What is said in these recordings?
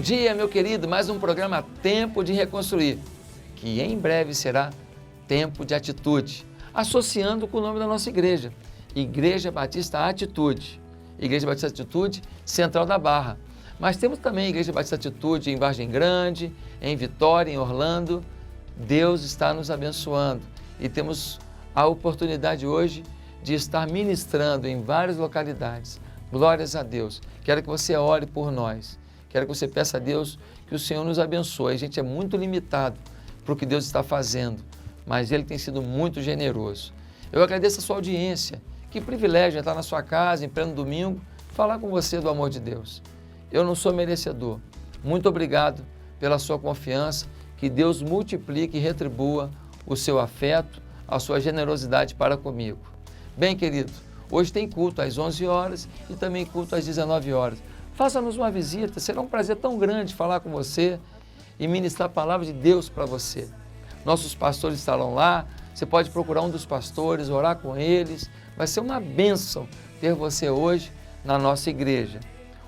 dia, meu querido, mais um programa Tempo de Reconstruir, que em breve será Tempo de Atitude, associando com o nome da nossa igreja, Igreja Batista Atitude. Igreja Batista Atitude, Central da Barra. Mas temos também Igreja Batista Atitude em Vargem Grande, em Vitória, em Orlando. Deus está nos abençoando e temos a oportunidade hoje de estar ministrando em várias localidades. Glórias a Deus. Quero que você ore por nós. Quero que você peça a Deus que o Senhor nos abençoe. A gente é muito limitado para o que Deus está fazendo, mas Ele tem sido muito generoso. Eu agradeço a sua audiência. Que privilégio estar na sua casa, em pleno domingo, falar com você do amor de Deus. Eu não sou merecedor. Muito obrigado pela sua confiança. Que Deus multiplique e retribua o seu afeto, a sua generosidade para comigo. Bem, querido, hoje tem culto às 11 horas e também culto às 19 horas. Faça-nos uma visita, será um prazer tão grande falar com você e ministrar a palavra de Deus para você. Nossos pastores estarão lá, você pode procurar um dos pastores, orar com eles. Vai ser uma bênção ter você hoje na nossa igreja.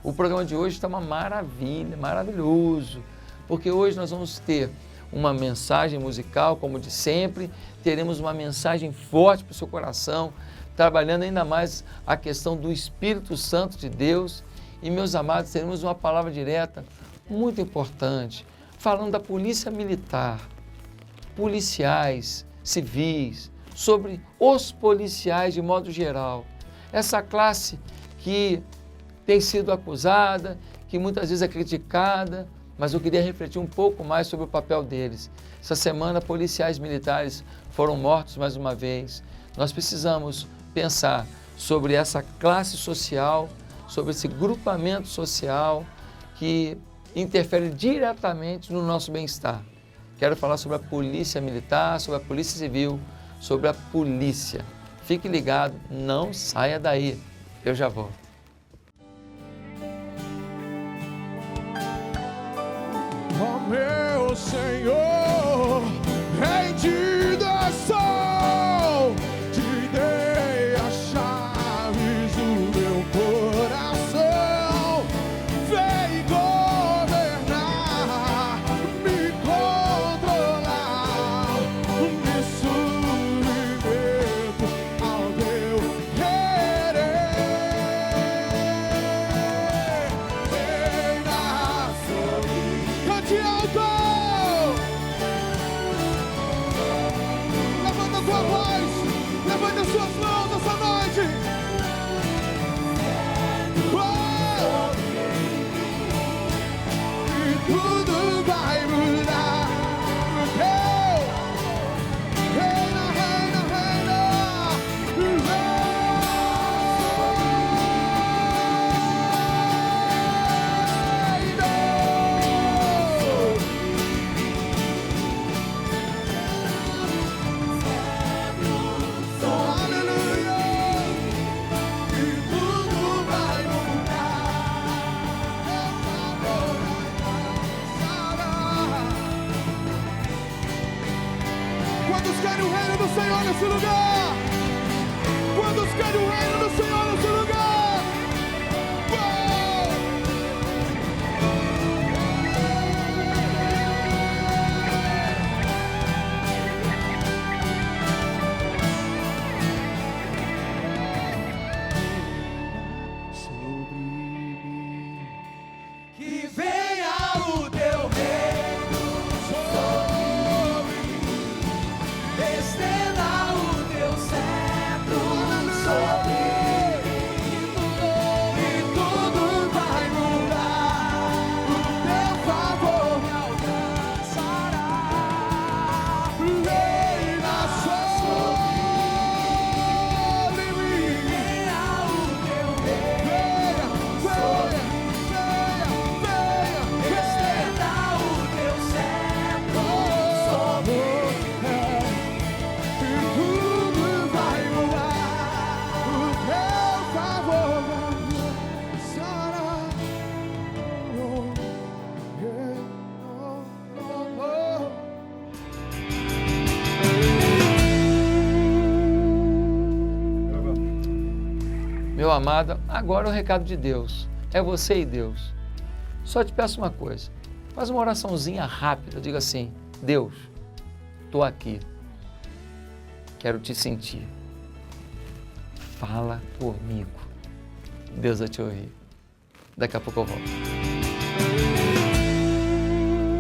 O programa de hoje está uma maravilha, maravilhoso, porque hoje nós vamos ter uma mensagem musical, como de sempre, teremos uma mensagem forte para o seu coração, trabalhando ainda mais a questão do Espírito Santo de Deus. E, meus amados, teremos uma palavra direta muito importante, falando da polícia militar, policiais, civis, sobre os policiais de modo geral. Essa classe que tem sido acusada, que muitas vezes é criticada, mas eu queria refletir um pouco mais sobre o papel deles. Essa semana, policiais militares foram mortos mais uma vez. Nós precisamos pensar sobre essa classe social, sobre esse grupamento social que interfere diretamente no nosso bem-estar. Quero falar sobre a polícia militar, sobre a polícia civil, sobre a polícia. Fique ligado, não saia daí. Eu já volto. Ó meu Senhor, rendido sou, te dei as chaves do meu coração, vem governar, me controlar, me submeto ao teu querer, reina sobre cante alto! Levanta a tua voz, levanta as suas mãos essa noite. Oh! E tudo vai mudar, porque reina, reina, reina, quantos querem o reino do Senhor nesse lugar? Quantos querem o reino do Senhor nesse lugar? Uou! Sobre mim, que venha o teu reino sobre mim, estenda o teu cetro sobre mim, e tudo vai mudar, o teu favor me alcançará, reina sobre mim, venha o teu reino sobre mim, estenda o teu cetro sobre mim, e tudo vai mudar, o teu favor me alcançará. Meu amado, agora o recado de Deus. É você e Deus. Só te peço uma coisa, faz uma oraçãozinha rápida, diga assim: Deus, estou aqui, quero te sentir, fala comigo. Deus vai te ouvir. Daqui a pouco eu volto.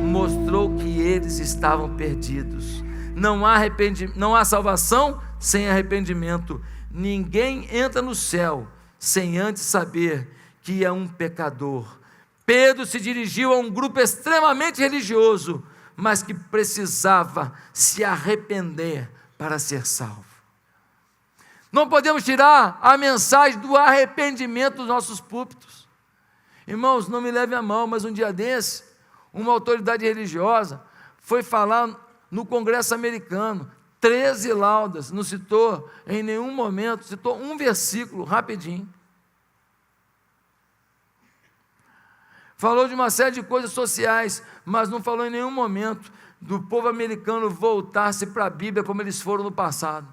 Mostrou que eles estavam perdidos. Não há salvação sem arrependimento. Ninguém entra no céu sem antes saber que é um pecador. Pedro se dirigiu a um grupo extremamente religioso, mas que precisava se arrepender para ser salvo. Não podemos tirar a mensagem do arrependimento dos nossos púlpitos. Irmãos, não me leve a mal, mas um dia desse, uma autoridade religiosa foi falar no Congresso americano, 13 laudas, não citou em nenhum momento, citou um versículo, rapidinho. Falou de uma série de coisas sociais, mas não falou em nenhum momento do povo americano voltar-se para a Bíblia como eles foram no passado.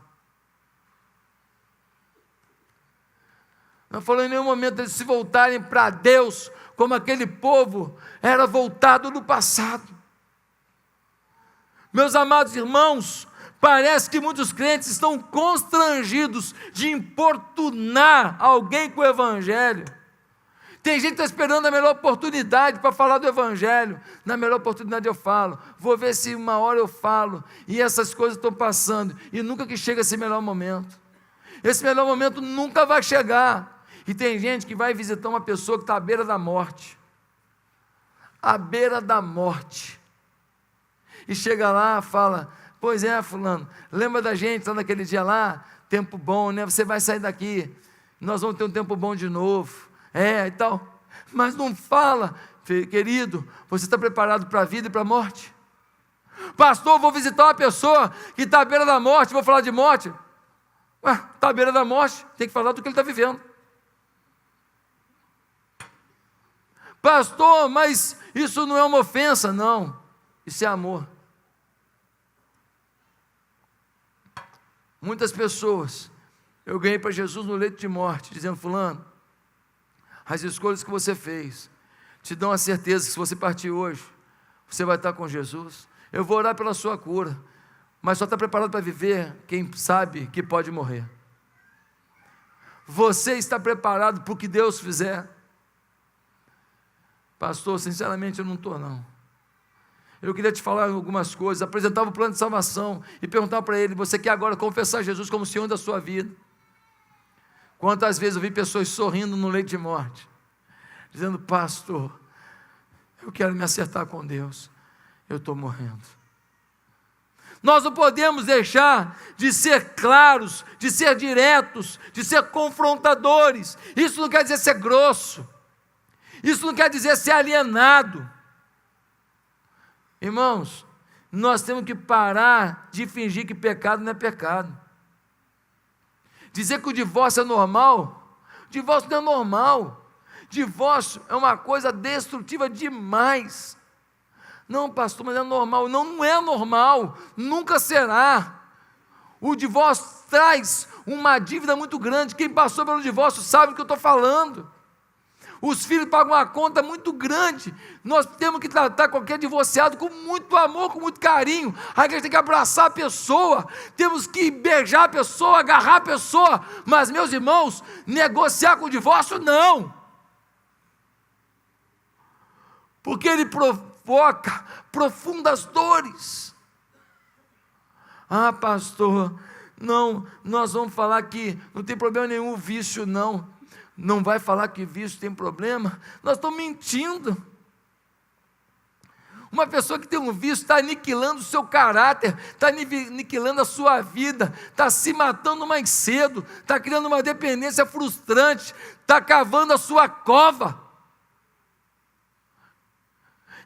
Não falou em nenhum momento deles se voltarem para Deus como aquele povo era voltado no passado. Meus amados irmãos, parece que muitos crentes estão constrangidos de importunar alguém com o Evangelho. Tem gente que está esperando a melhor oportunidade para falar do Evangelho. Na melhor oportunidade eu falo, vou ver se uma hora eu falo, e essas coisas estão passando, e nunca que chega esse melhor momento. Esse melhor momento nunca vai chegar. E tem gente que vai visitar uma pessoa que está à beira da morte. À beira da morte. E chega lá e fala: pois é, fulano, lembra da gente lá naquele dia lá? Tempo bom, né? Você vai sair daqui, nós vamos ter um tempo bom de novo. E tal. Mas não fala: querido, você está preparado para a vida e para a morte? Pastor, vou visitar uma pessoa que está à beira da morte, vou falar de morte. Está à beira da morte, tem que falar do que ele está vivendo. Pastor, mas isso não é uma ofensa. Não, isso é amor. Muitas pessoas eu ganhei para Jesus no leito de morte, dizendo: fulano, as escolhas que você fez te dão a certeza que se você partir hoje, você vai estar com Jesus. Eu vou orar pela sua cura, mas só está preparado para viver quem sabe que pode morrer. Você está preparado para o que Deus fizer? Pastor, sinceramente eu não estou não. Eu queria te falar algumas coisas, apresentava o plano de salvação e perguntava para ele: você quer agora confessar Jesus como Senhor da sua vida? Quantas vezes eu vi pessoas sorrindo no leito de morte, dizendo: pastor, eu quero me acertar com Deus, eu estou morrendo. Nós não podemos deixar de ser claros, de ser diretos, de ser confrontadores. Isso não quer dizer ser grosso, isso não quer dizer ser alienado. Irmãos, nós temos que parar de fingir que pecado não é pecado. Dizer que o divórcio é normal, divórcio não é normal. Divórcio é uma coisa destrutiva demais. Não, pastor, mas é normal. Não, não é normal, nunca será. O divórcio traz uma dívida muito grande. Quem passou pelo divórcio sabe do que eu estou falando. Os filhos pagam uma conta muito grande. Nós temos que tratar qualquer divorciado com muito amor, com muito carinho. A igreja tem que abraçar a pessoa, temos que beijar a pessoa, agarrar a pessoa. Mas, meus irmãos, negociar com o divórcio, não. Porque ele provoca profundas dores. Ah, pastor, não, nós vamos falar que não tem problema nenhum o vício, não. Não vai falar que vício tem problema? Nós estamos mentindo. Uma pessoa que tem um vício está aniquilando o seu caráter, está aniquilando a sua vida, está se matando mais cedo, está criando uma dependência frustrante, está cavando a sua cova.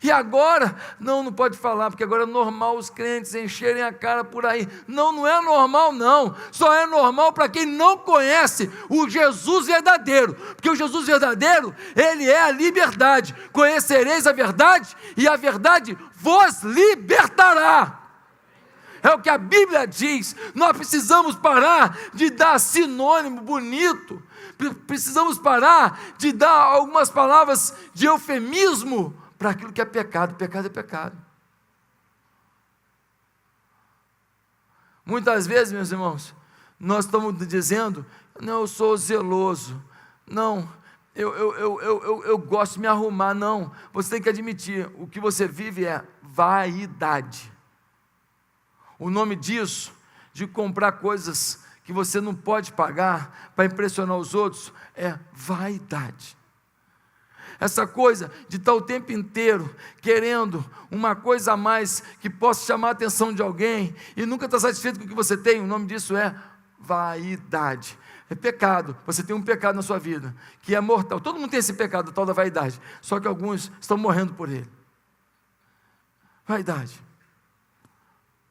E agora, não pode falar, porque agora é normal os crentes encherem a cara por aí. Não, não é normal não, só é normal para quem não conhece o Jesus verdadeiro, porque o Jesus verdadeiro, ele é a liberdade. Conhecereis a verdade, e a verdade vos libertará. é o que a Bíblia diz. Nós precisamos parar de dar sinônimo bonito, precisamos parar de dar algumas palavras de eufemismo para aquilo que é pecado. Pecado é pecado. Muitas vezes, meus irmãos, nós estamos dizendo: não, eu sou zeloso, não, eu gosto de me arrumar. Não, você tem que admitir, o que você vive é vaidade. O nome disso, de comprar coisas que você não pode pagar para impressionar os outros, é vaidade. Essa coisa de estar o tempo inteiro querendo uma coisa a mais que possa chamar a atenção de alguém e nunca estar satisfeito com o que você tem, o nome disso é vaidade. É pecado. Você tem um pecado na sua vida que é mortal. Todo mundo tem esse pecado, tal da vaidade, só que alguns estão morrendo por ele. Vaidade.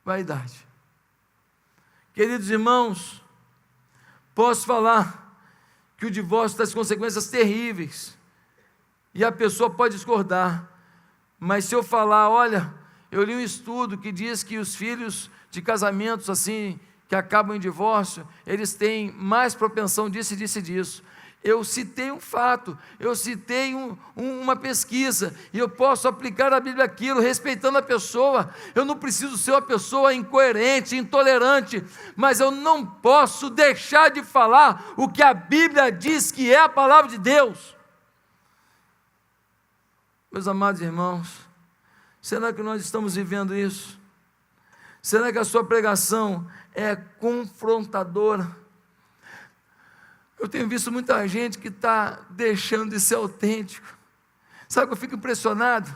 Vaidade. Queridos irmãos, posso falar que o divórcio traz consequências terríveis. E a pessoa pode discordar, mas se eu falar: olha, eu li um estudo que diz que os filhos de casamentos assim, que acabam em divórcio, eles têm mais propensão disso e disso e disso. Eu citei um fato, eu citei uma pesquisa, e eu posso aplicar a Bíblia aquilo, respeitando a pessoa. Eu não preciso ser uma pessoa incoerente, intolerante, mas eu não posso deixar de falar o que a Bíblia diz que é a palavra de Deus. Meus amados irmãos, será que nós estamos vivendo isso? Será que a sua pregação é confrontadora? Eu tenho visto muita gente que está deixando de ser autêntico. Sabe o que eu fico impressionado?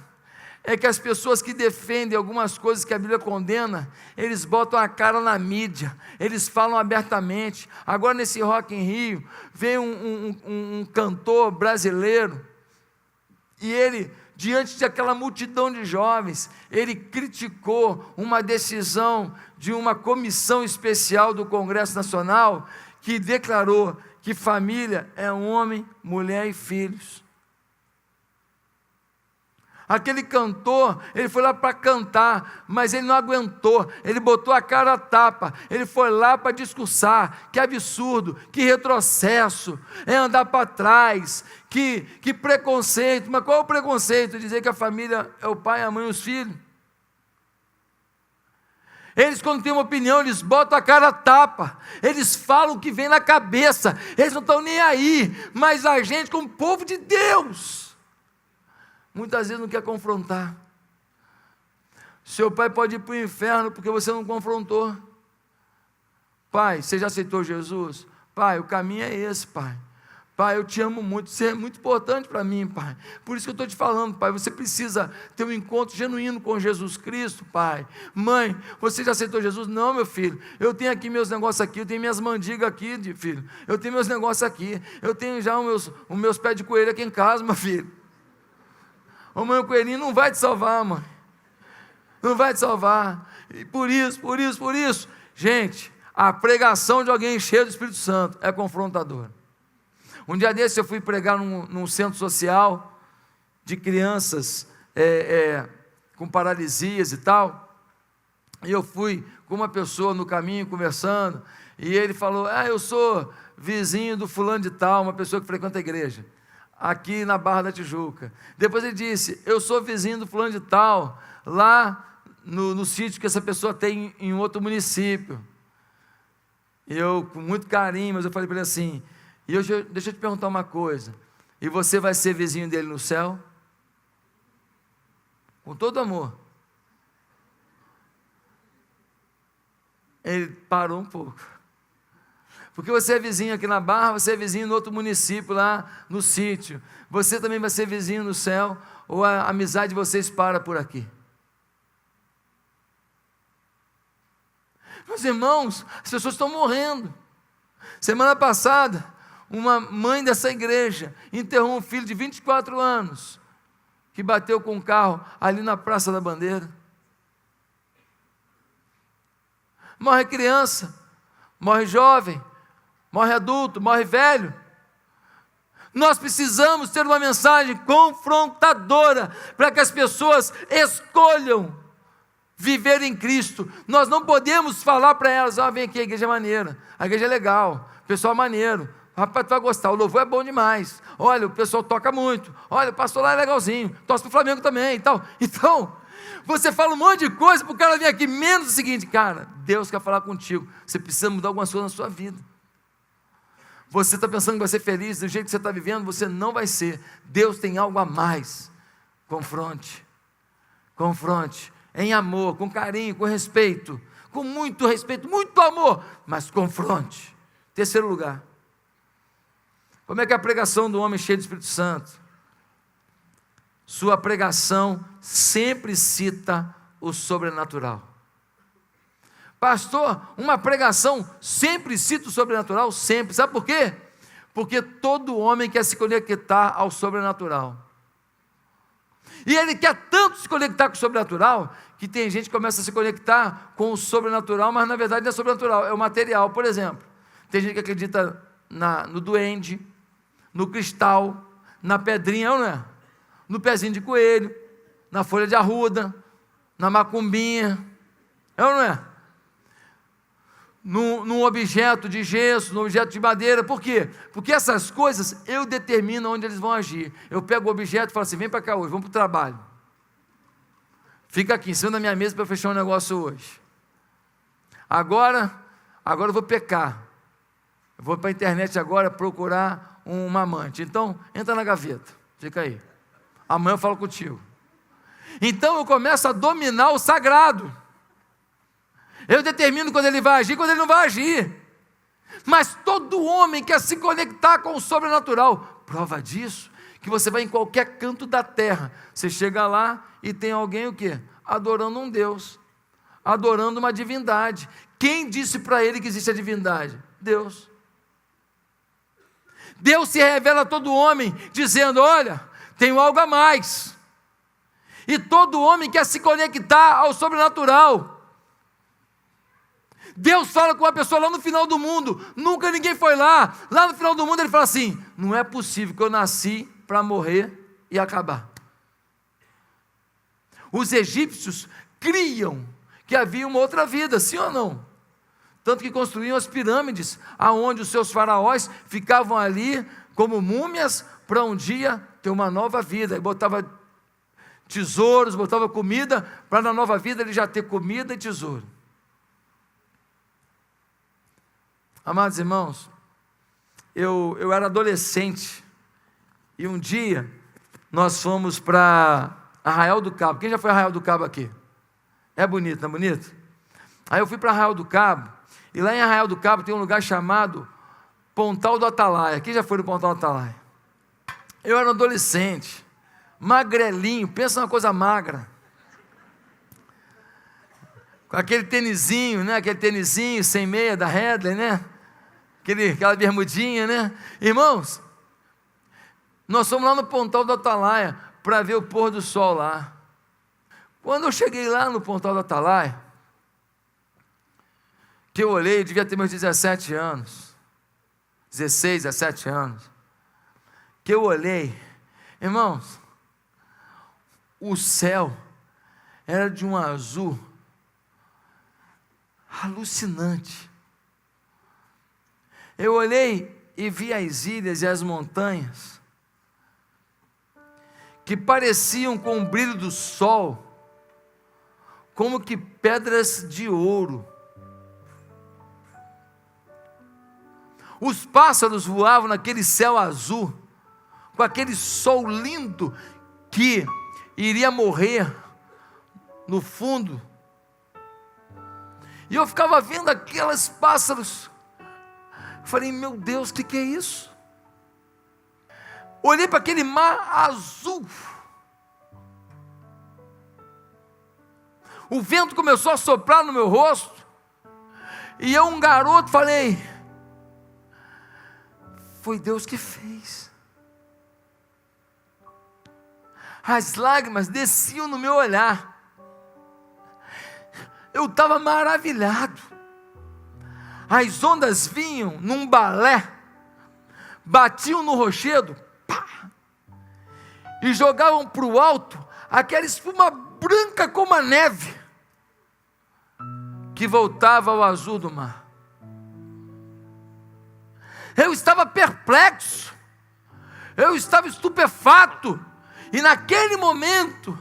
É que as pessoas que defendem algumas coisas que a Bíblia condena, eles botam a cara na mídia, eles falam abertamente. Agora nesse Rock in Rio, veio um cantor brasileiro, e ele, diante daquela multidão de jovens, ele criticou uma decisão de uma comissão especial do Congresso Nacional, que declarou que família é homem, mulher e filhos. Aquele cantor, ele foi lá para cantar, mas ele não aguentou, ele botou a cara a tapa, ele foi lá para discursar. Que absurdo, que retrocesso, é andar para trás, que preconceito. Mas qual é o preconceito? Dizer que a família é o pai, a mãe e os filhos. Eles, quando têm uma opinião, eles botam a cara a tapa, eles falam o que vem na cabeça, eles não estão nem aí. Mas a gente, como povo de Deus, muitas vezes não quer confrontar. Seu pai pode ir para o inferno porque você não confrontou. Pai, você já aceitou Jesus? Pai, o caminho é esse, pai. Pai, eu te amo muito, você é muito importante para mim, pai. Por isso que eu estou te falando, pai, você precisa ter um encontro genuíno com Jesus Cristo, pai. Mãe, você já aceitou Jesus? Não, meu filho, eu tenho aqui meus negócios aqui, eu tenho minhas mandigas aqui, filho. Eu tenho meus negócios aqui, eu tenho já os meus pés de coelho aqui em casa, meu filho. Ô mãe, o coelhinho não vai te salvar, mãe. Não vai te salvar. E por isso, gente, a pregação de alguém cheio do Espírito Santo é confrontadora. Um dia desse eu fui pregar num centro social de crianças com paralisias e tal, e eu fui com uma pessoa no caminho conversando, e ele falou: eu sou vizinho do fulano de tal, uma pessoa que frequenta a igreja, aqui na Barra da Tijuca. Depois ele disse: eu sou vizinho do fulano de tal, lá no sítio que essa pessoa tem em outro município. E eu, com muito carinho, mas eu falei para ele assim: deixa eu te perguntar uma coisa, e você vai ser vizinho dele no céu? Com todo amor. Ele parou um pouco. Porque você é vizinho aqui na Barra, você é vizinho no outro município lá no sítio. Você também vai ser vizinho no céu, ou a amizade de vocês para por aqui? Meus irmãos, as pessoas estão morrendo. Semana passada, uma mãe dessa igreja enterrou um filho de 24 anos, que bateu com um carro ali na Praça da Bandeira. Morre criança, morre jovem, morre adulto, morre velho. Nós precisamos ter uma mensagem confrontadora, para que as pessoas escolham viver em Cristo. Nós não podemos falar para elas: vem aqui, a igreja é maneira, a igreja é legal, o pessoal é maneiro, rapaz, tu vai gostar, o louvor é bom demais, olha, o pessoal toca muito, olha, o pastor lá é legalzinho, torce para o Flamengo também e tal. Então, você fala um monte de coisa para o cara vir aqui, menos o seguinte: cara, Deus quer falar contigo, você precisa mudar algumas coisas na sua vida. Você está pensando que vai ser feliz do jeito que você está vivendo, você não vai ser. Deus tem algo a mais. Confronte, em amor, com carinho, com respeito, com muito respeito, muito amor, mas confronte. Terceiro lugar, como é que é a pregação do homem cheio do Espírito Santo? Sua pregação sempre cita o sobrenatural. Pastor, uma pregação sempre cita o sobrenatural? Sempre. Sabe por quê? Porque todo homem quer se conectar ao sobrenatural. E ele quer tanto se conectar com o sobrenatural, que tem gente que começa a se conectar com o sobrenatural, mas na verdade não é sobrenatural, é o material. Por exemplo, tem gente que acredita no duende, no cristal, na pedrinha, não é? No pezinho de coelho, na folha de arruda, na macumbinha, é ou não é? Num objeto de gesso, num objeto de madeira. Por quê? Porque essas coisas eu determino onde eles vão agir. Eu pego o objeto e falo assim: vem para cá hoje, vamos para o trabalho, fica aqui em cima da minha mesa para fechar um negócio hoje. Agora eu vou pecar, eu vou para a internet agora procurar uma amante. Então entra na gaveta, fica aí, amanhã eu falo contigo. Então eu começo a dominar o sagrado. Eu determino quando ele vai agir, quando ele não vai agir. Mas todo homem quer se conectar com o sobrenatural. Prova disso, que você vai em qualquer canto da terra, você chega lá e tem alguém o quê? Adorando um Deus, adorando uma divindade. Quem disse para ele que existe a divindade? Deus. Deus se revela a todo homem, dizendo: olha, tenho algo a mais. E todo homem quer se conectar ao sobrenatural. Deus fala com uma pessoa lá no final do mundo, nunca ninguém foi lá. Lá no final do mundo ele fala assim: não é possível que eu nasci para morrer e acabar. Os egípcios criam que havia uma outra vida, sim ou não? Tanto que construíam as pirâmides, aonde os seus faraós ficavam ali como múmias, para um dia ter uma nova vida. E botava tesouros, botava comida, para na nova vida ele já ter comida e tesouro. Amados irmãos, eu era adolescente, e um dia nós fomos para Arraial do Cabo. Quem já foi a Arraial do Cabo aqui? É bonito, não é bonito? Aí eu fui para Arraial do Cabo, e lá em Arraial do Cabo tem um lugar chamado Pontal do Atalaia. Quem já foi no Pontal do Atalaia? Eu era um adolescente, magrelinho, pensa numa coisa magra, com aquele tênisinho, né? Aquele tênisinho sem meia da Headley, né? Aquela bermudinha, né? Irmãos, nós fomos lá no Pontal do Atalaia para ver o pôr do sol lá. Quando eu cheguei lá no Pontal do Atalaia, que eu olhei, eu devia ter meus 17 anos, 16, 17 anos, que eu olhei, irmãos, o céu era de um azul alucinante. Eu olhei e vi as ilhas e as montanhas, que pareciam com o brilho do sol, como que pedras de ouro. Os pássaros voavam naquele céu azul, com aquele sol lindo, que iria morrer no fundo. E eu ficava vendo aqueles pássaros, falei: meu Deus, o que é isso? Olhei para aquele mar azul, o vento começou a soprar no meu rosto, e eu, um garoto, falei: foi Deus que fez. As lágrimas desciam no meu olhar, eu estava maravilhado. As ondas vinham num balé, batiam no rochedo, pá, e jogavam para o alto aquela espuma branca como a neve. que voltava ao azul do mar. Eu estava perplexo, eu estava estupefato, e naquele momento,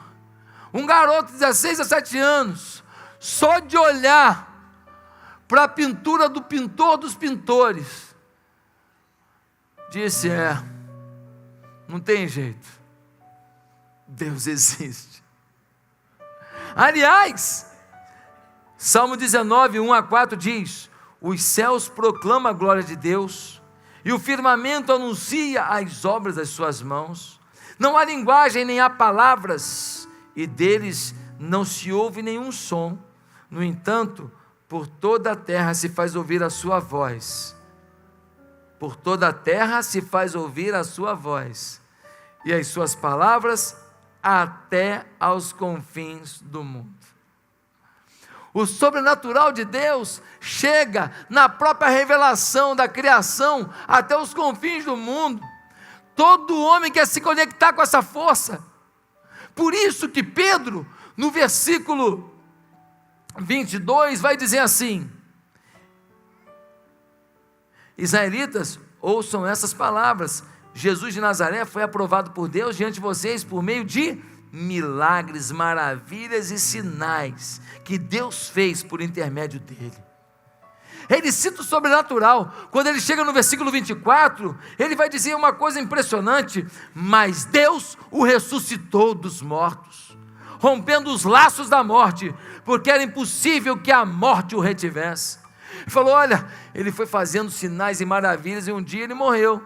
um garoto de 16, 17 anos, só de olhar para a pintura do pintor dos pintores, disse: não tem jeito, Deus existe. Aliás, Salmo 19, 1-4 diz: os céus proclamam a glória de Deus, e o firmamento anuncia as obras das suas mãos. Não há linguagem, nem há palavras, e deles não se ouve nenhum som. No entanto, por toda a terra se faz ouvir a sua voz. Por toda a terra se faz ouvir a sua voz, e as suas palavras até aos confins do mundo. O sobrenatural de Deus chega na própria revelação da criação até os confins do mundo. Todo homem quer se conectar com essa força. Por isso que Pedro, no versículo 22, vai dizer assim: israelitas, ouçam essas palavras. Jesus de Nazaré foi aprovado por Deus diante de vocês por meio de milagres, maravilhas e sinais que Deus fez por intermédio dele. Ele cita o sobrenatural. Quando ele chega no versículo 24, ele vai dizer uma coisa impressionante: mas Deus o ressuscitou dos mortos, rompendo os laços da morte, porque era impossível que a morte o retivesse. Ele falou: olha, ele foi fazendo sinais e maravilhas, e um dia ele morreu.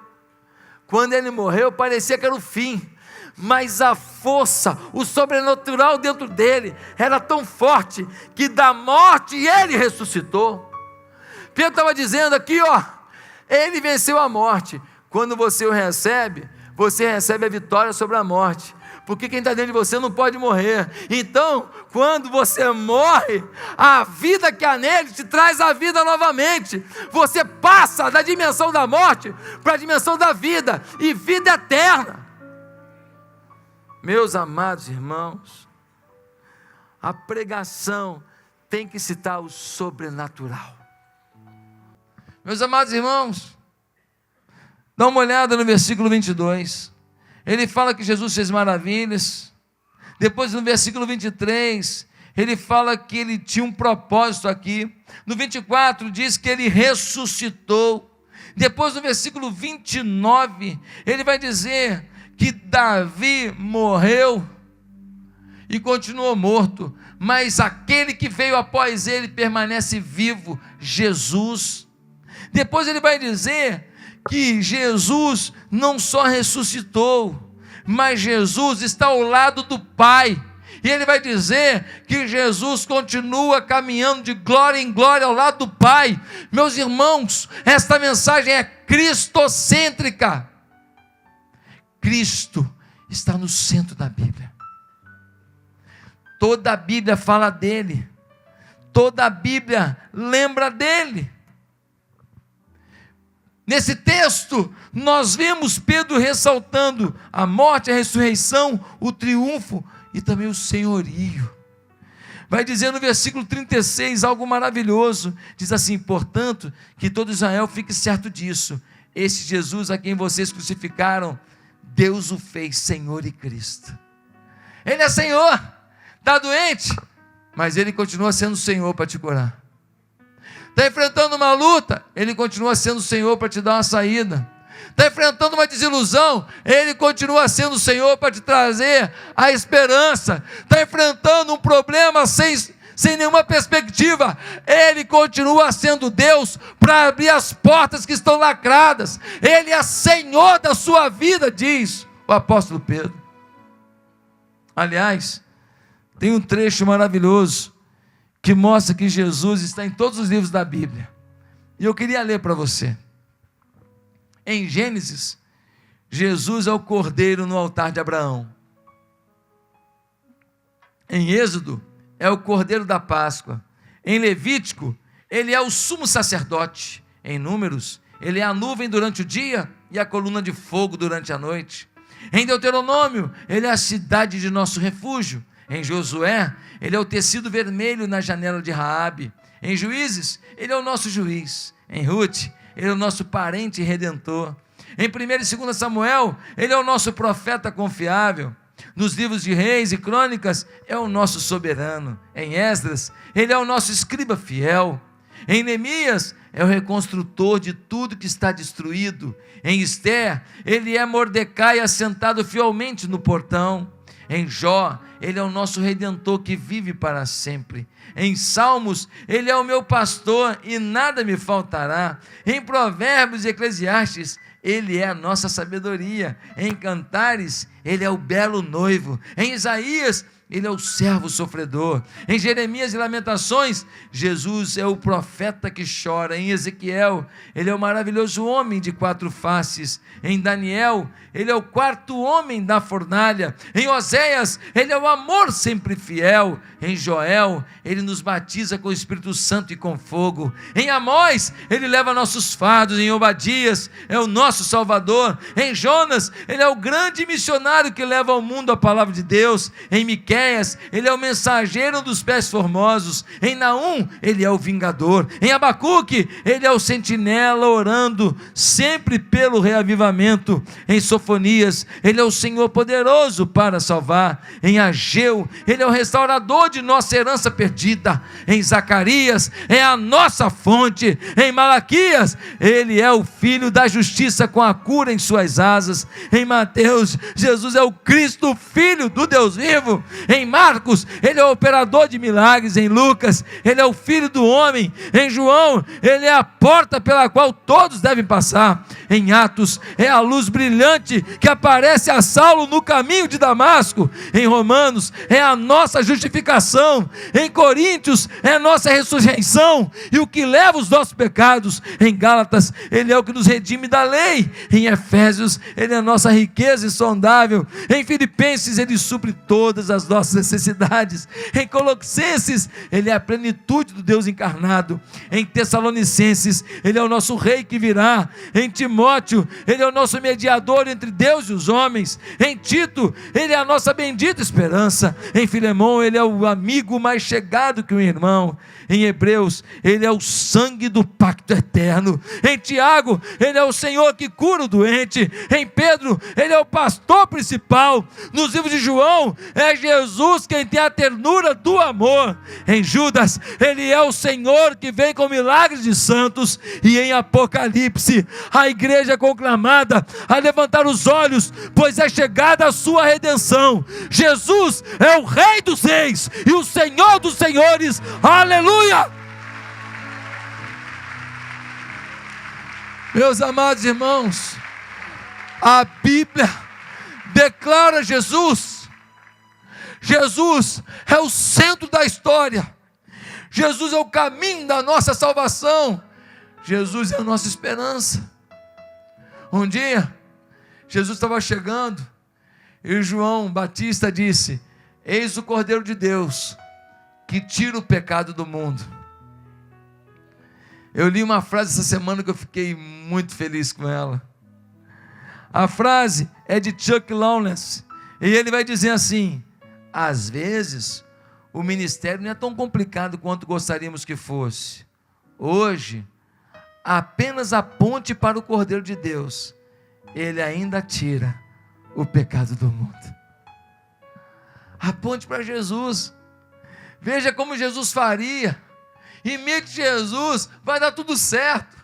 Quando ele morreu, parecia que era o fim, mas a força, o sobrenatural dentro dele era tão forte, que da morte ele ressuscitou. Pedro estava dizendo aqui, ele venceu a morte. Quando você o recebe, você recebe a vitória sobre a morte, porque quem está dentro de você não pode morrer. Então, quando você morre, a vida que há nele te traz a vida novamente. Você passa da dimensão da morte para a dimensão da vida, e vida eterna. Meus amados irmãos, a pregação tem que citar o sobrenatural. Meus amados irmãos, dá uma olhada no versículo 22, ele fala que Jesus fez maravilhas. Depois no versículo 23, ele fala que ele tinha um propósito aqui. No 24 diz que ele ressuscitou. Depois no versículo 29, ele vai dizer que Davi morreu e continuou morto, mas aquele que veio após ele permanece vivo, Jesus. Depois ele vai dizer que Jesus não só ressuscitou, mas Jesus está ao lado do Pai. E ele vai dizer que Jesus continua caminhando de glória em glória ao lado do Pai. Meus irmãos, esta mensagem é cristocêntrica. Cristo está no centro da Bíblia. Toda a Bíblia fala dele. Toda a Bíblia lembra dele. Nesse texto, nós vemos Pedro ressaltando a morte, a ressurreição, o triunfo e também o senhorio. Vai dizer no versículo 36 algo maravilhoso. Diz assim: portanto, que todo Israel fique certo disso. Este Jesus a quem vocês crucificaram, Deus o fez Senhor e Cristo. Ele é Senhor. Está doente, mas Ele continua sendo Senhor para te curar. Está enfrentando uma luta, Ele continua sendo o Senhor para te dar uma saída. Está enfrentando uma desilusão, Ele continua sendo o Senhor para te trazer a esperança. Está enfrentando um problema sem nenhuma perspectiva, Ele continua sendo Deus para abrir as portas que estão lacradas. Ele é Senhor da sua vida, diz o apóstolo Pedro. Aliás, tem um trecho maravilhoso que mostra que Jesus está em todos os livros da Bíblia, e eu queria ler para você. Em Gênesis, Jesus é o cordeiro no altar de Abraão. Em Êxodo, é o cordeiro da Páscoa. Em Levítico, ele é o sumo sacerdote. Em Números, ele é a nuvem durante o dia e a coluna de fogo durante a noite. Em Deuteronômio, ele é a cidade de nosso refúgio. Em Josué, ele é o tecido vermelho na janela de Raabe. Em Juízes, ele é o nosso juiz. Em Ruth, ele é o nosso parente redentor. Em 1 e 2 Samuel, ele é o nosso profeta confiável. Nos livros de Reis e Crônicas, é o nosso soberano. Em Esdras, ele é o nosso escriba fiel. Em Neemias, é o reconstrutor de tudo que está destruído. Em Esther, ele é Mordecai assentado fielmente no portão. Em Jó, ele é o nosso redentor que vive para sempre. Em Salmos, ele é o meu pastor e nada me faltará. Em Provérbios e Eclesiastes, ele é a nossa sabedoria. Em Cantares, ele é o belo noivo. Em Isaías, ele é o servo sofredor. Em Jeremias e Lamentações, Jesus é o profeta que chora. Em Ezequiel, ele é o maravilhoso homem de 4 faces. Em Daniel, ele é o 4º homem da fornalha. Em Oséias, ele é o amor sempre fiel. Em Joel, ele nos batiza com o Espírito Santo e com fogo. Em Amós, ele leva nossos fardos. Em Obadias, é o nosso Salvador. Em Jonas, ele é o grande missionário que leva ao mundo a palavra de Deus. Em Miqueias, ele é o mensageiro dos pés formosos. Em Naum, ele é o vingador. Em Abacuque, ele é o sentinela orando sempre pelo reavivamento. Em Sofonias, ele é o Senhor poderoso para salvar. Em Ageu, ele é o restaurador de nossa herança perdida. Em Zacarias, é a nossa fonte. Em Malaquias, ele é o filho da justiça com a cura em suas asas. Em Mateus, Jesus é o Cristo, filho do Deus vivo. Em Marcos, ele é o operador de milagres. Em Lucas, ele é o filho do homem. Em João, ele é a porta pela qual todos devem passar. Em Atos, é a luz brilhante que aparece a Saulo no caminho de Damasco. Em Romanos, é a nossa justificação. Em Coríntios, é a nossa ressurreição e o que leva os nossos pecados. Em Gálatas, ele é o que nos redime da lei. Em Efésios, ele é a nossa riqueza insondável. Em Filipenses, ele supre todas as nossas necessidades. Em Colossenses, ele é a plenitude do Deus encarnado. Em Tessalonicenses, ele é o nosso rei que virá. Em Timóteo, ele é o nosso mediador entre Deus e os homens. Em Tito, ele é a nossa bendita esperança. Em Filemão, ele é o amigo mais chegado que um irmão. Em Hebreus, ele é o sangue do pacto eterno. Em Tiago, ele é o Senhor que cura o doente. Em Pedro, ele é o pastor principal. Nos livros de João, é Jesus quem tem a ternura do amor. Em Judas, ele é o Senhor que vem com milagres de santos. E em Apocalipse, a igreja é conclamada a levantar os olhos, pois é chegada a sua redenção. Jesus é o Rei dos Reis e o Senhor dos Senhores. Aleluia! Meus amados irmãos, a Bíblia declara Jesus é o centro da história. Jesus é o caminho da nossa salvação. Jesus é a nossa esperança. Um dia, Jesus estava chegando e João Batista disse: eis o Cordeiro de Deus que tira o pecado do mundo. Eu li uma frase essa semana que eu fiquei muito feliz com ela. A frase é de Chuck Lawless e ele vai dizer assim: às vezes o ministério não é tão complicado quanto gostaríamos que fosse. Hoje, apenas aponte para o Cordeiro de Deus, ele ainda tira o pecado do mundo. Aponte para Jesus. Veja como Jesus faria. Imite Jesus, vai dar tudo certo.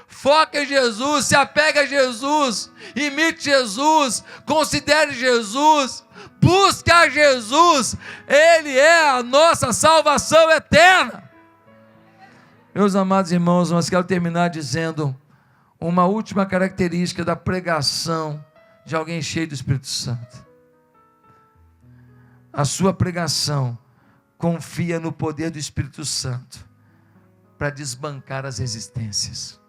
Foca em Jesus, se apega a Jesus, imite Jesus, considere Jesus, busque a Jesus. Ele é a nossa salvação eterna. Meus amados irmãos, mas quero terminar dizendo uma última característica da pregação de alguém cheio do Espírito Santo. A sua pregação confia no poder do Espírito Santo para desbancar as resistências.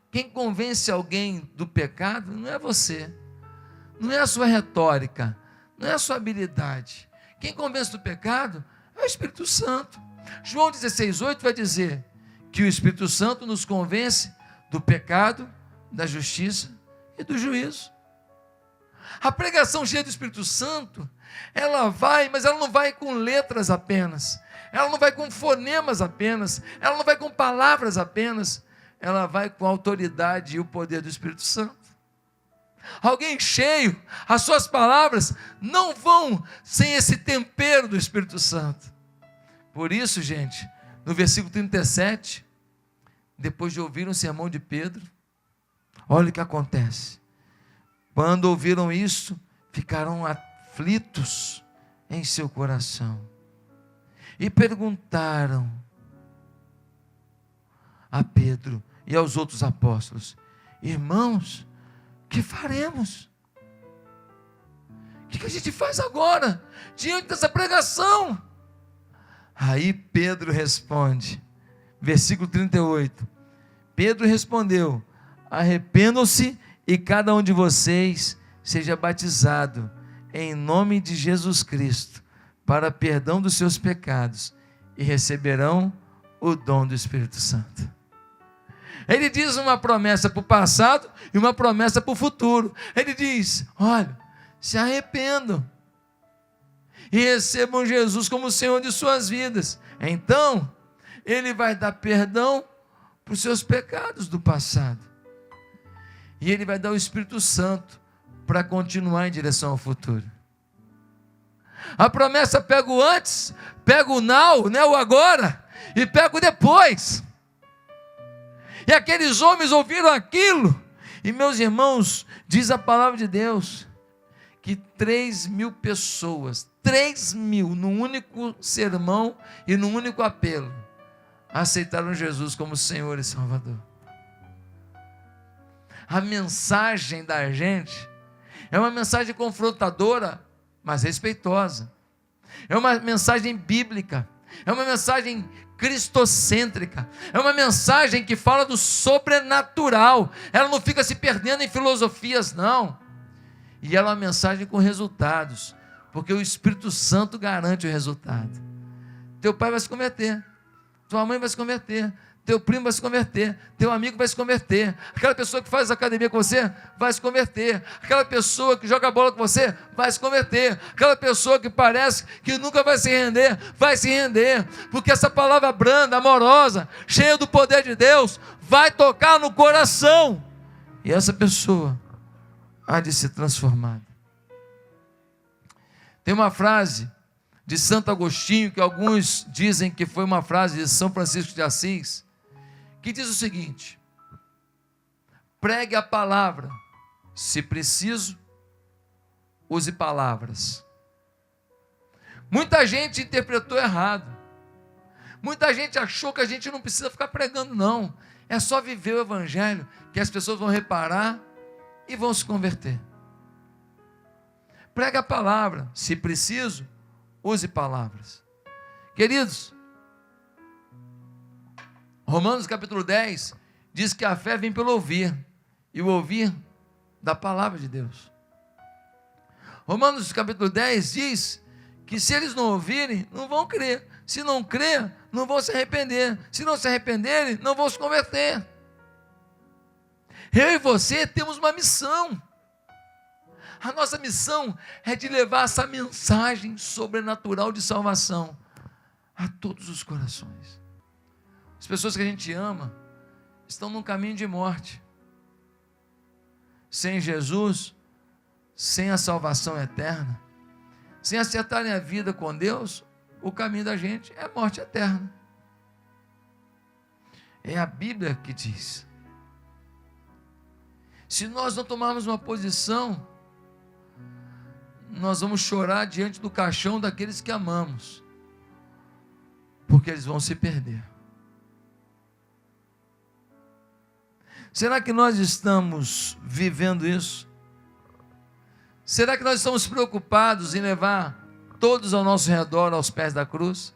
Quem convence alguém do pecado não é você, não é a sua retórica, não é a sua habilidade. Quem convence do pecado é o Espírito Santo. João 16,8 vai dizer que o Espírito Santo nos convence do pecado, da justiça e do juízo. A pregação cheia do Espírito Santo, ela vai, mas ela não vai com letras apenas, ela não vai com fonemas apenas, ela não vai com palavras apenas, ela vai com a autoridade e o poder do Espírito Santo. Alguém cheio, as suas palavras não vão sem esse tempero do Espírito Santo. Por isso, gente, no versículo 37, depois de ouvir um sermão de Pedro, olha o que acontece. Quando ouviram isso, ficaram aflitos em seu coração e perguntaram a Pedro e aos outros apóstolos: irmãos, que faremos? O que a gente faz agora, diante dessa pregação? Aí Pedro responde, versículo 38, Pedro respondeu: arrependam-se e cada um de vocês seja batizado em nome de Jesus Cristo, para perdão dos seus pecados, e receberão o dom do Espírito Santo. Ele diz uma promessa para o passado e uma promessa para o futuro. Ele diz: olha, se arrependam e recebam Jesus como Senhor de suas vidas. Então, Ele vai dar perdão para os seus pecados do passado. E Ele vai dar o Espírito Santo para continuar em direção ao futuro. A promessa pega o antes, pega o now, né, o agora, e pega o depois. E aqueles homens ouviram aquilo, e meus irmãos, diz a palavra de Deus, que 3.000 pessoas, 3.000, num único sermão e num único apelo, aceitaram Jesus como Senhor e Salvador. A mensagem da gente é uma mensagem confrontadora, mas respeitosa. É uma mensagem bíblica, é uma mensagem cristocêntrica, é uma mensagem que fala do sobrenatural. Ela não fica se perdendo em filosofias, não. E ela é uma mensagem com resultados, porque o Espírito Santo garante o resultado. Teu pai vai se converter, tua mãe vai se converter, teu primo vai se converter, teu amigo vai se converter, aquela pessoa que faz academia com você vai se converter, aquela pessoa que joga bola com você vai se converter, aquela pessoa que parece que nunca vai se render, vai se render, porque essa palavra branda, amorosa, cheia do poder de Deus, vai tocar no coração, e essa pessoa há de ser transformada. Tem uma frase de Santo Agostinho, que alguns dizem que foi uma frase de São Francisco de Assis, que diz o seguinte: pregue a palavra, se preciso, use palavras. Muita gente interpretou errado, muita gente achou que a gente não precisa ficar pregando, não, é só viver o Evangelho, que as pessoas vão reparar e vão se converter. Pregue a palavra, se preciso, use palavras. Queridos, Romanos capítulo 10 diz que a fé vem pelo ouvir, e o ouvir da palavra de Deus. Romanos capítulo 10 diz que se eles não ouvirem, não vão crer. Se não crer, não vão se arrepender. Se não se arrependerem, não vão se converter. Eu e você temos uma missão. A nossa missão é de levar essa mensagem sobrenatural de salvação a todos os corações. As pessoas que a gente ama estão num caminho de morte. Sem Jesus, sem a salvação eterna, sem acertarem a vida com Deus, o caminho da gente é morte eterna. É a Bíblia que diz. Se nós não tomarmos uma posição, nós vamos chorar diante do caixão daqueles que amamos, porque eles vão se perder. Será que nós estamos vivendo isso? Será que nós estamos preocupados em levar todos ao nosso redor aos pés da cruz?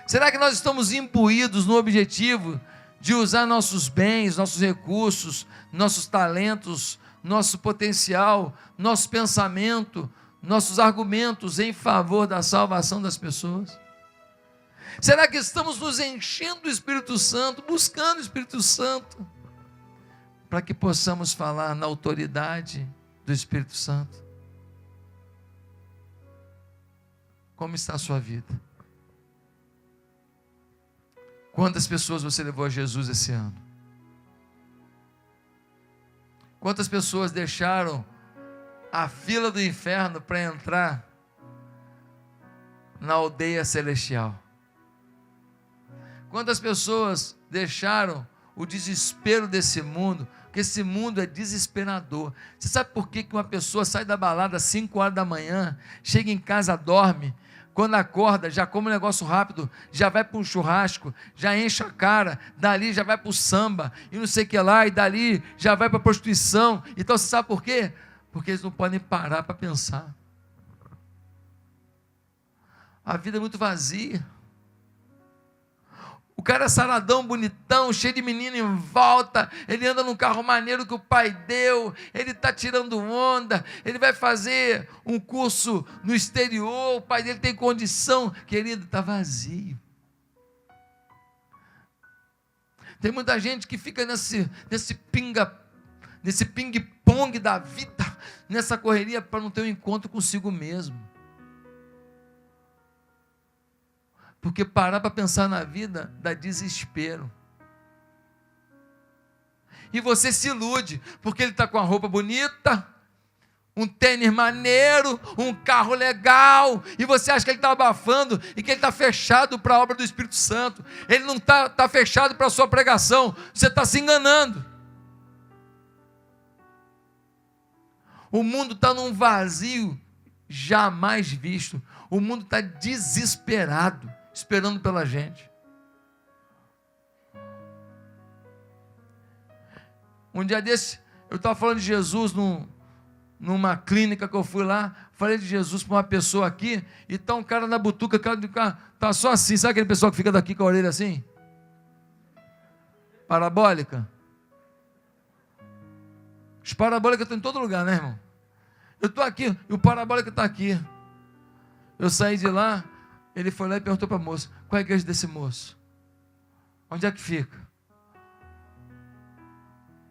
Será que nós estamos imbuídos no objetivo de usar nossos bens, nossos recursos, nossos talentos, nosso potencial, nosso pensamento, nossos argumentos em favor da salvação das pessoas? Será que estamos nos enchendo do Espírito Santo, buscando o Espírito Santo, para que possamos falar na autoridade do Espírito Santo? Como está a sua vida? Quantas pessoas você levou a Jesus esse ano? Quantas pessoas deixaram a fila do inferno para entrar na aldeia celestial? Quantas pessoas deixaram o desespero desse mundo? Porque esse mundo é desesperador. Você sabe por que uma pessoa sai da balada às 5 horas da manhã, chega em casa, dorme, quando acorda, já come um negócio rápido, já vai para um churrasco, já enche a cara, dali já vai para o samba, e não sei o que lá, e dali já vai para a prostituição. Então você sabe por quê? Porque eles não podem parar para pensar. A vida é muito vazia. O cara é saradão, bonitão, cheio de menino em volta, ele anda num carro maneiro que o pai deu, ele está tirando onda, ele vai fazer um curso no exterior, o pai dele tem condição, querido, está vazio. Tem muita gente que fica nesse ping-pong da vida, nessa correria para não ter um encontro consigo mesmo. Porque parar para pensar na vida dá desespero. E você se ilude, porque ele está com a roupa bonita, um tênis maneiro, um carro legal, e você acha que ele está abafando e que ele está fechado para a obra do Espírito Santo. Ele não está fechado para a sua pregação, você está se enganando. O mundo está num vazio jamais visto. O mundo está desesperado, esperando pela gente. Um dia desse, eu estava falando de Jesus numa clínica que eu fui lá, falei de Jesus para uma pessoa aqui, e está um cara na butuca, está só assim, sabe aquele pessoal que fica daqui com a orelha assim? Parabólica. Os parabólicos estão em todo lugar, né, irmão? Eu estou aqui, e o parabólico está aqui. Eu saí de lá, ele foi lá e perguntou para a moça: qual é a igreja desse moço? Onde é que fica?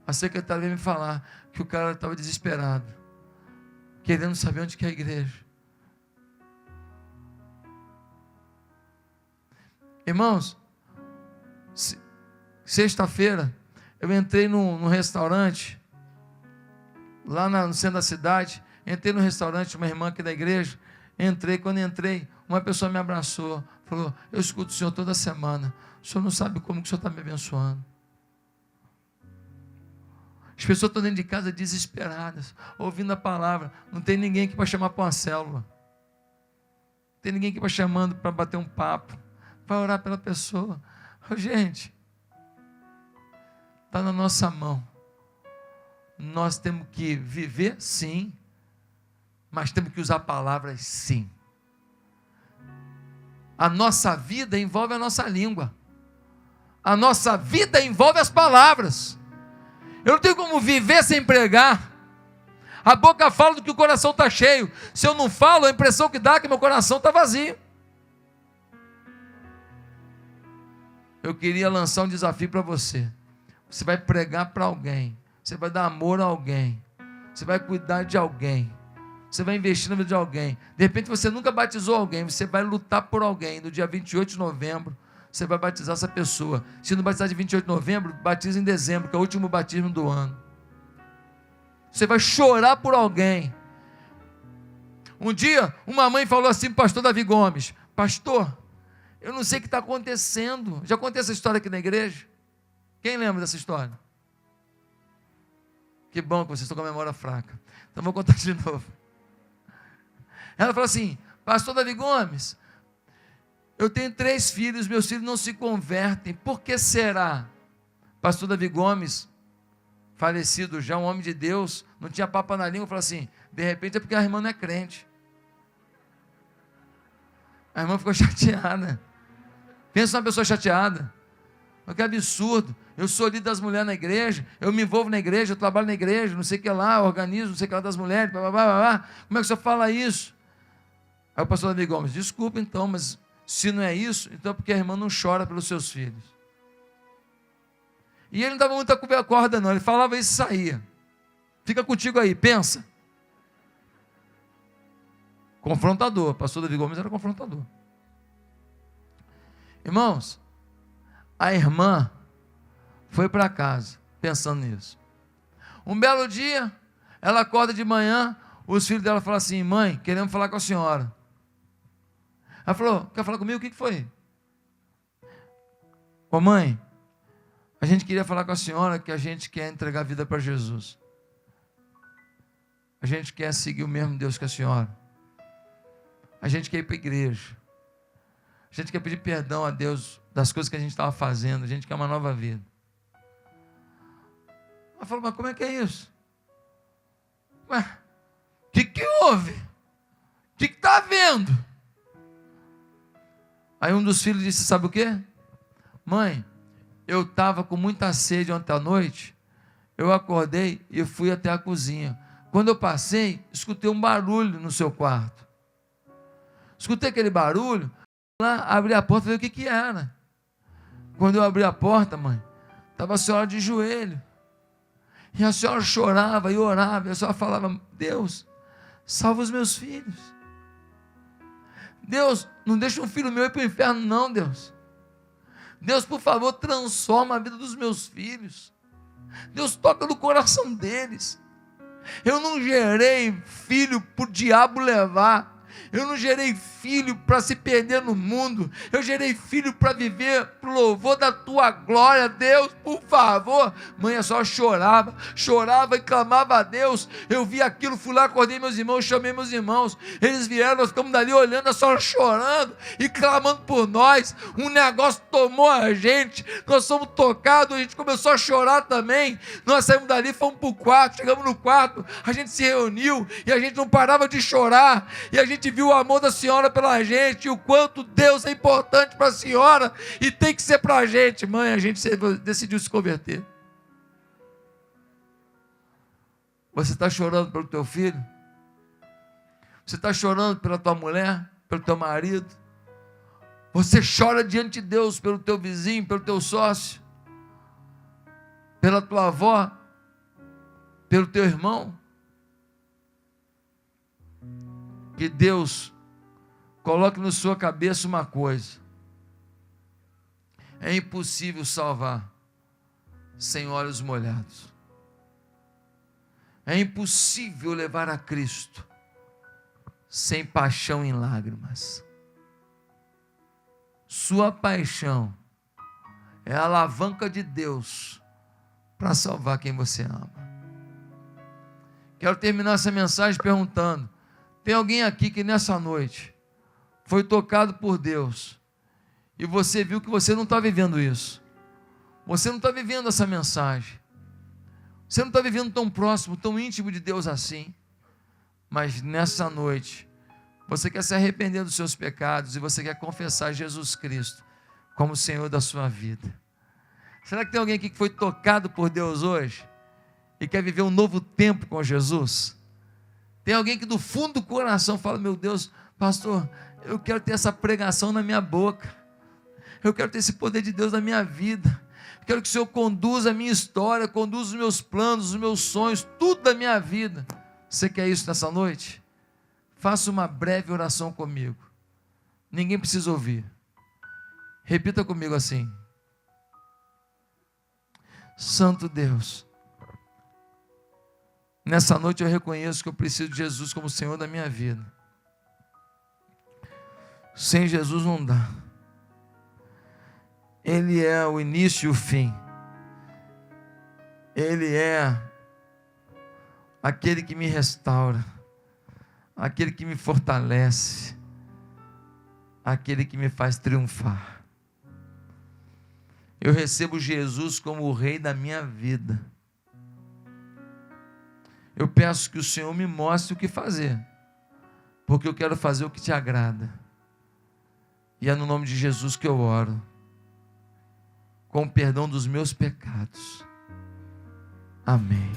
A secretária veio me falar que o cara estava desesperado, querendo saber onde que é a igreja. Irmãos, sexta-feira eu entrei num restaurante lá no centro da cidade. Entrei no restaurante, uma irmã aqui da igreja. Quando entrei, uma pessoa me abraçou, falou: eu escuto o senhor toda semana, o senhor não sabe como que o senhor está me abençoando. As pessoas estão dentro de casa desesperadas, ouvindo a palavra. Não tem ninguém aqui para chamar para uma célula, não tem ninguém aqui para chamando para bater um papo, para orar pela pessoa. Gente, está na nossa mão. Nós temos que viver, sim, mas temos que usar palavras, sim. A nossa vida envolve a nossa língua, a nossa vida envolve as palavras. Eu não tenho como viver sem pregar. A boca fala do que o coração está cheio. Se eu não falo, a impressão que dá é que meu coração está vazio. Eu queria lançar um desafio para você. Você vai pregar para alguém, você vai dar amor a alguém, você vai cuidar de alguém, você vai investir na vida de alguém. De repente você nunca batizou alguém, você vai lutar por alguém. No dia 28 de novembro, você vai batizar essa pessoa. Se não batizar de 28 de novembro, batiza em dezembro, que é o último batismo do ano. Você vai chorar por alguém. Um dia, uma mãe falou assim para o pastor Davi Gomes: pastor, eu não sei o que está acontecendo. Já contei essa história aqui na igreja? Quem lembra dessa história? Que bom que vocês estão com a memória fraca. Então vou contar de novo. Ela falou assim: pastor Davi Gomes, eu tenho 3 filhos, meus filhos não se convertem, por que será? Pastor Davi Gomes, falecido já, um homem de Deus, não tinha papo na língua, falou assim: de repente é porque a irmã não é crente. A irmã ficou chateada. Pensa numa pessoa chateada. Que absurdo, eu sou líder das mulheres na igreja, eu me envolvo na igreja, eu trabalho na igreja, não sei o que lá, organizo, não sei o que lá das mulheres, blá, blá, blá, blá. Como é que o senhor fala isso? Aí o pastor Davi Gomes: desculpa então, mas se não é isso, então é porque a irmã não chora pelos seus filhos. E ele não dava muita corda não, ele falava isso e saía. Fica contigo aí, pensa. Confrontador. Pastor Davi Gomes era confrontador. Irmãos, a irmã foi para casa pensando nisso. Um belo dia, ela acorda de manhã, os filhos dela falam assim: mãe, queremos falar com a senhora. Ela falou: quer falar comigo? O que foi? Ô mãe, a gente queria falar com a senhora que a gente quer entregar a vida para Jesus. A gente quer seguir o mesmo Deus que a senhora. A gente quer ir para a igreja. A gente quer pedir perdão a Deus das coisas que a gente estava fazendo. A gente quer uma nova vida. Ela falou: mas como é que é isso? Ué, o que houve? O que está havendo? Aí um dos filhos disse: sabe o quê? Mãe, eu estava com muita sede ontem à noite. Eu acordei e fui até a cozinha. Quando eu passei, escutei um barulho no seu quarto. Escutei aquele barulho, lá, abri a porta e falei: o que era? Quando eu abri a porta, mãe, estava a senhora de joelho. E a senhora chorava e orava, e a senhora falava: Deus, salva os meus filhos. Deus, não deixa um filho meu ir para o inferno não, Deus. Deus, por favor, transforma a vida dos meus filhos. Deus, toca no coração deles. Eu não gerei filho para o diabo levar. Eu não gerei filho para se perder no mundo. Eu gerei filho para viver para o louvor da tua glória. Deus, por favor. Mãe só chorava e clamava a Deus. Eu vi aquilo, fui lá, acordei meus irmãos, chamei meus irmãos. Eles vieram, nós ficamos dali olhando, a senhora chorando e clamando por nós. Um negócio tomou a gente. Nós fomos tocados, a gente começou a chorar também. Nós saímos dali, fomos para o quarto. Chegamos no quarto, a gente se reuniu e a gente não parava de chorar. E a gente viu o amor da senhora pela gente, e o quanto Deus é importante para a senhora e tem que ser para a gente. Mãe, a gente decidiu se converter. Você está chorando pelo teu filho? Você está chorando pela tua mulher, pelo teu marido? Você chora diante de Deus pelo teu vizinho, pelo teu sócio, pela tua avó, pelo teu irmão? Que Deus coloque na sua cabeça uma coisa: é impossível salvar sem olhos molhados. É impossível levar a Cristo sem paixão em lágrimas. Sua paixão é a alavanca de Deus para salvar quem você ama. Quero terminar essa mensagem perguntando: tem alguém aqui que nessa noite foi tocado por Deus e você viu que você não está vivendo isso? Você não está vivendo essa mensagem. Você não está vivendo tão próximo, tão íntimo de Deus assim. Mas nessa noite, você quer se arrepender dos seus pecados e você quer confessar Jesus Cristo como Senhor da sua vida. Será que tem alguém aqui que foi tocado por Deus hoje e quer viver um novo tempo com Jesus? Tem alguém que do fundo do coração fala: meu Deus, pastor, eu quero ter essa pregação na minha boca. Eu quero ter esse poder de Deus na minha vida. Eu quero que o Senhor conduza a minha história, conduza os meus planos, os meus sonhos, tudo da minha vida. Você quer isso nessa noite? Faça uma breve oração comigo. Ninguém precisa ouvir. Repita comigo assim: Santo Deus, nessa noite eu reconheço que eu preciso de Jesus como Senhor da minha vida. Sem Jesus não dá. Ele é o início e o fim. Ele é aquele que me restaura, aquele que me fortalece, aquele que me faz triunfar. Eu recebo Jesus como o Rei da minha vida. Eu peço que o Senhor me mostre o que fazer, porque eu quero fazer o que te agrada. E é no nome de Jesus que eu oro, com o perdão dos meus pecados. Amém.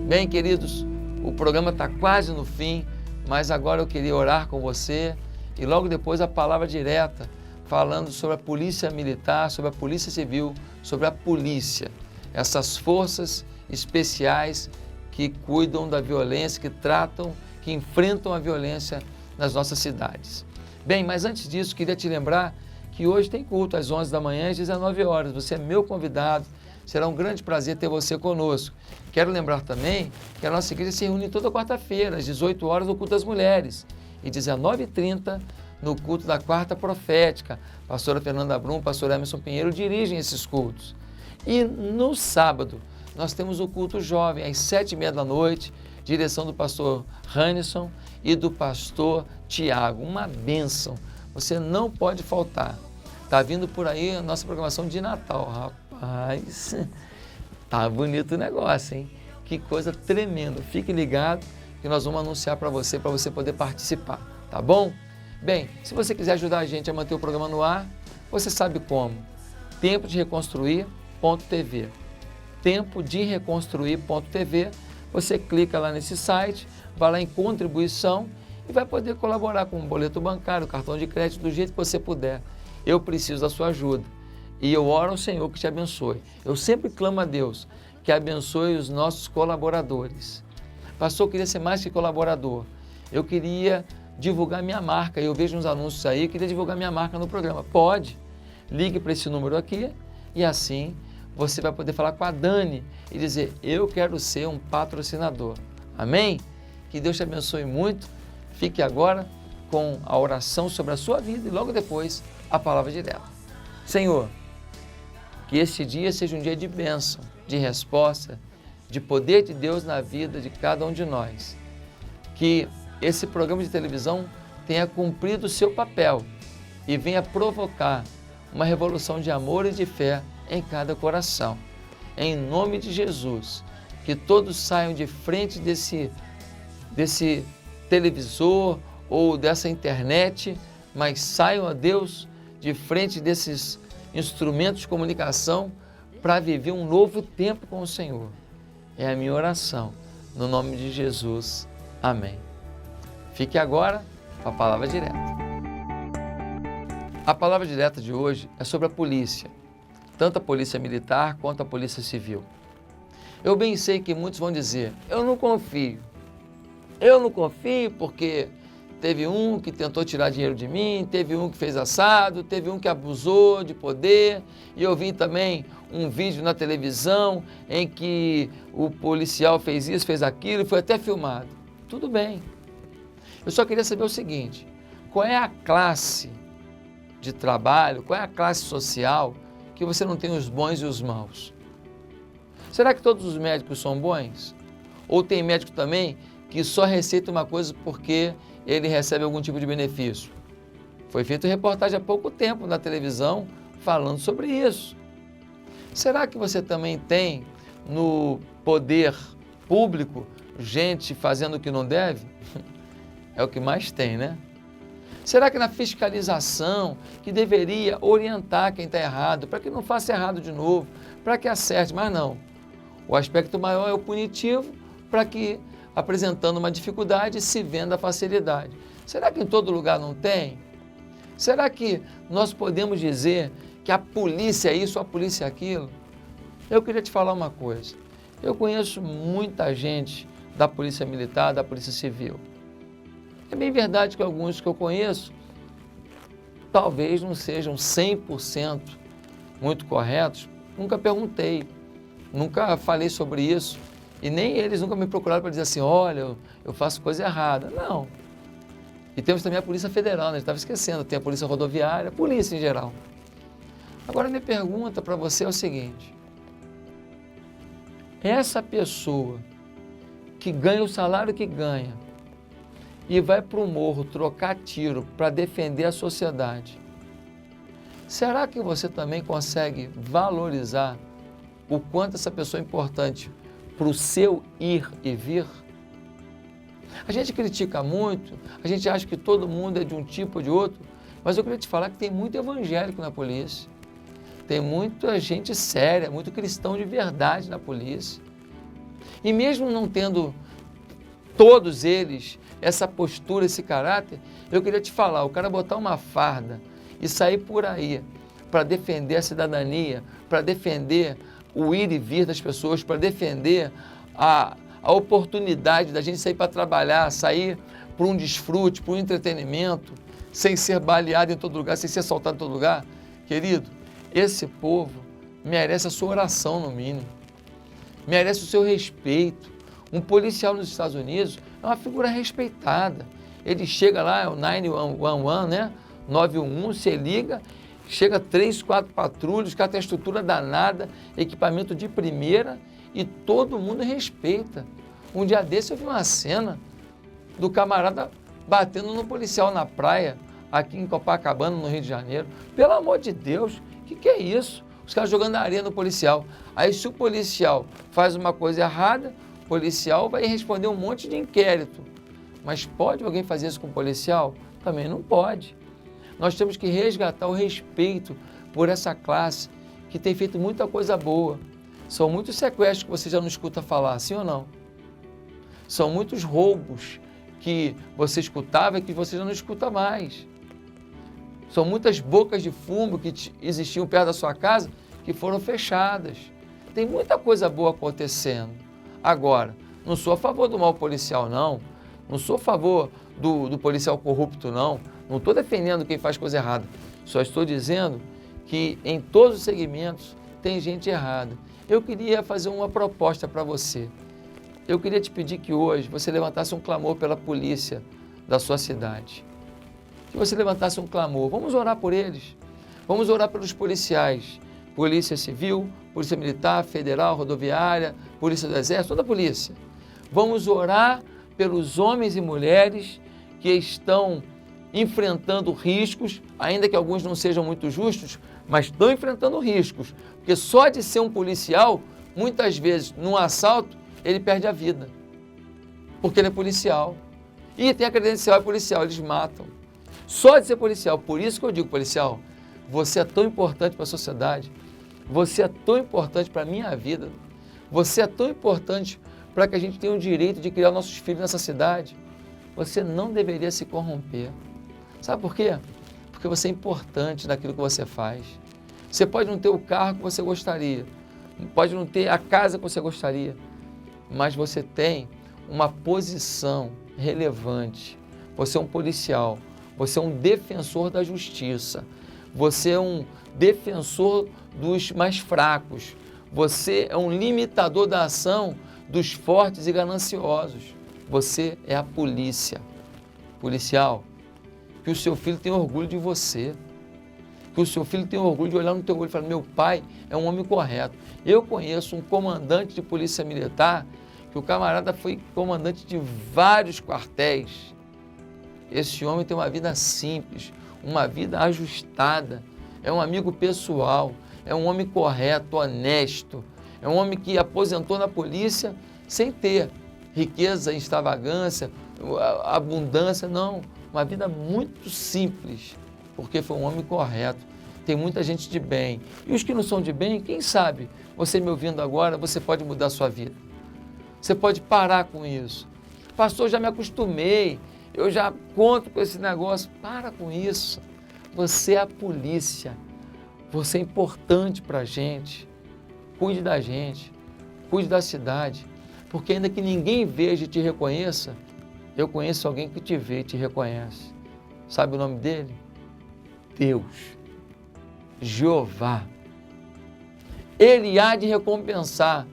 Bem, queridos, o programa está quase no fim, mas agora eu queria orar com você e logo depois a palavra direta, falando sobre a polícia militar, sobre a polícia civil, sobre a polícia. Essas forças especiais que cuidam da violência, que tratam, que enfrentam a violência nas nossas cidades. Bem, mas antes disso, queria te lembrar que hoje tem culto às 11 da manhã, às 19 horas. Você é meu convidado, será um grande prazer ter você conosco. Quero lembrar também que a nossa igreja se reúne toda quarta-feira, às 18 horas, no culto das mulheres, e 19h30 no culto da quarta profética. Pastora Fernanda Brum, pastor Emerson Pinheiro dirigem esses cultos. E no sábado, nós temos o culto jovem, às 7h30 da noite, direção do pastor Hannisson e do pastor Tiago. Uma bênção, você não pode faltar. Está vindo por aí a nossa programação de Natal. Rapaz, tá bonito o negócio, hein? Que coisa tremenda. Fique ligado que nós vamos anunciar para você poder participar, tá bom? Bem, se você quiser ajudar a gente a manter o programa no ar, você sabe como. Tempo de Reconstruir.tv. Tempo de Reconstruir.tv. Você clica lá nesse site, vai lá em contribuição e vai poder colaborar com um boleto bancário, cartão de crédito, do jeito que você puder. Eu preciso da sua ajuda e eu oro ao Senhor que te abençoe. Eu sempre clamo a Deus que abençoe os nossos colaboradores. Pastor, eu queria ser mais que colaborador. Eu queria divulgar minha marca. Eu vejo uns anúncios aí, eu queria divulgar minha marca no programa. Pode. Ligue para esse número aqui e assim você vai poder falar com a Dani e dizer, eu quero ser um patrocinador. Amém? Que Deus te abençoe muito. Fique agora com a oração sobre a sua vida e logo depois a palavra direta. Senhor, que este dia seja um dia de bênção, de resposta, de poder de Deus na vida de cada um de nós. Que esse programa de televisão tenha cumprido o seu papel e venha provocar uma revolução de amor e de fé em cada coração. Em nome de Jesus, que todos saiam de frente desse televisor ou dessa internet, mas saiam, a Deus, de frente desses instrumentos de comunicação para viver um novo tempo com o Senhor. É a minha oração, no nome de Jesus. Amém. Fique agora com a palavra direta. A palavra direta de hoje é sobre a polícia, tanto a polícia militar quanto a polícia civil. Eu bem sei que muitos vão dizer, eu não confio porque teve um que tentou tirar dinheiro de mim, teve um que fez assado, teve um que abusou de poder, e eu vi também um vídeo na televisão em que o policial fez isso, fez aquilo, e foi até filmado. Tudo bem. Eu só queria saber o seguinte, qual é a classe de trabalho, qual é a classe social que você não tem os bons e os maus? Será que todos os médicos são bons? Ou tem médico também que só receita uma coisa porque ele recebe algum tipo de benefício? Foi feita reportagem há pouco tempo na televisão falando sobre isso. Será que você também tem no poder público gente fazendo o que não deve? É o que mais tem, né? Será que na fiscalização, que deveria orientar quem está errado, para que não faça errado de novo, para que acerte, mas não. O aspecto maior é o punitivo, para que, apresentando uma dificuldade, se venda a facilidade. Será que em todo lugar não tem? Será que nós podemos dizer que a polícia é isso, a polícia é aquilo? Eu queria te falar uma coisa. Eu conheço muita gente da polícia militar, da polícia civil. É bem verdade que alguns que eu conheço talvez não sejam 100% muito corretos. Nunca perguntei, nunca falei sobre isso e nem eles nunca me procuraram para dizer assim, olha, eu faço coisa errada. Não. E temos também a Polícia Federal, né? A gente estava esquecendo, tem a Polícia Rodoviária, a polícia em geral. Agora minha pergunta para você é o seguinte, essa pessoa que ganha o salário que ganha, e vai para o morro trocar tiro para defender a sociedade, será que você também consegue valorizar o quanto essa pessoa é importante para o seu ir e vir? A gente critica muito, a gente acha que todo mundo é de um tipo ou de outro, mas eu queria te falar que tem muito evangélico na polícia, tem muita gente séria, muito cristão de verdade na polícia. E mesmo não tendo todos eles essa postura, esse caráter, eu queria te falar, o cara botar uma farda e sair por aí para defender a cidadania, para defender o ir e vir das pessoas, para defender a oportunidade da gente sair para trabalhar, sair para um desfrute, para um entretenimento, sem ser baleado em todo lugar, sem ser assaltado em todo lugar. Querido, esse povo merece a sua oração, no mínimo. Merece o seu respeito. Um policial nos Estados Unidos é uma figura respeitada. Ele chega lá, é o 911, né? 911, você liga, chega 3, 4 patrulhas, o cara tem estrutura danada, equipamento de primeira e todo mundo respeita. Um dia desse eu vi uma cena do camarada batendo no policial na praia, aqui em Copacabana, no Rio de Janeiro. Pelo amor de Deus, o que é isso? Os caras jogando areia no policial. Aí se o policial faz uma coisa errada, o policial vai responder um monte de inquérito. Mas pode alguém fazer isso com o policial? Também não pode. Nós temos que resgatar o respeito por essa classe que tem feito muita coisa boa. São muitos sequestros que você já não escuta falar, sim ou não? São muitos roubos que você escutava e que você já não escuta mais. São muitas bocas de fumo que existiam perto da sua casa que foram fechadas. Tem muita coisa boa acontecendo. Agora, não sou a favor do mal policial, não. Não sou a favor do policial corrupto, não. Não estou defendendo quem faz coisa errada. Só estou dizendo que em todos os segmentos tem gente errada. Eu queria fazer uma proposta para você. Eu queria te pedir que hoje você levantasse um clamor pela polícia da sua cidade. Que você levantasse um clamor. Vamos orar por eles. Vamos orar pelos policiais. Polícia Civil, Polícia Militar, Federal, Rodoviária, Polícia do Exército, toda a polícia. Vamos orar pelos homens e mulheres que estão enfrentando riscos, ainda que alguns não sejam muito justos, mas estão enfrentando riscos. Porque só de ser um policial, muitas vezes, num assalto, ele perde a vida. Porque ele é policial. E tem a credencial, é policial, eles matam. Só de ser policial. Por isso que eu digo, policial, você é tão importante para a sociedade. Você é tão importante para a minha vida. Você é tão importante para que a gente tenha o direito de criar nossos filhos nessa cidade. Você não deveria se corromper. Sabe por quê? Porque você é importante naquilo que você faz. Você pode não ter o carro que você gostaria, pode não ter a casa que você gostaria, mas você tem uma posição relevante. Você é um policial, você é um defensor da justiça, você é um defensor dos mais fracos, você é um limitador da ação dos fortes e gananciosos. Você é a polícia. Policial, que o seu filho tenha orgulho de você, que o seu filho tenha orgulho de olhar no teu olho e falar, meu pai é um homem correto. Eu conheço um comandante de polícia militar, que o camarada foi comandante de vários quartéis. Esse homem tem uma vida simples, uma vida ajustada, é um amigo pessoal, é um homem correto, honesto, é um homem que aposentou na polícia sem ter riqueza, extravagância, abundância, não. Uma vida muito simples, porque foi um homem correto. Tem muita gente de bem. E os que não são de bem, quem sabe, você me ouvindo agora, você pode mudar a sua vida. Você pode parar com isso. Pastor, já me acostumei, eu já conto com esse negócio. Para com isso. Você é a polícia. Você é importante para a gente. Cuide da gente. Cuide da cidade. Porque ainda que ninguém veja e te reconheça, eu conheço alguém que te vê e te reconhece. Sabe o nome dele? Deus. Jeová. Ele há de recompensar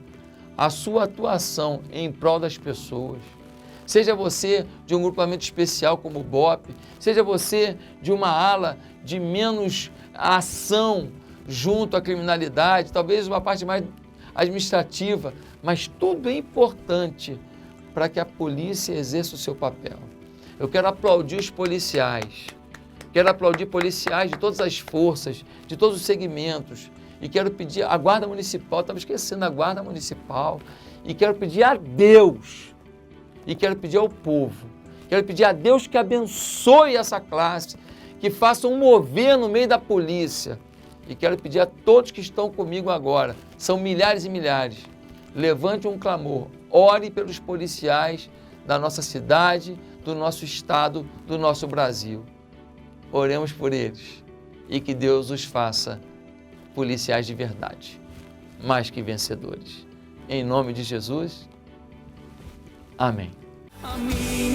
a sua atuação em prol das pessoas. Seja você de um grupamento especial como o BOP, seja você de uma ala de menos ação junto à criminalidade, talvez uma parte mais administrativa, mas tudo é importante para que a polícia exerça o seu papel. Eu quero aplaudir os policiais, quero aplaudir policiais de todas as forças, de todos os segmentos, e quero pedir à Guarda Municipal, estava esquecendo a Guarda Municipal, e quero pedir a Deus, e quero pedir ao povo, quero pedir a Deus que abençoe essa classe, que faça um mover no meio da polícia, e quero pedir a todos que estão comigo agora, são milhares e milhares, levante um clamor, ore pelos policiais da nossa cidade, do nosso estado, do nosso Brasil. Oremos por eles e que Deus os faça policiais de verdade, mais que vencedores. Em nome de Jesus, Amém. A minha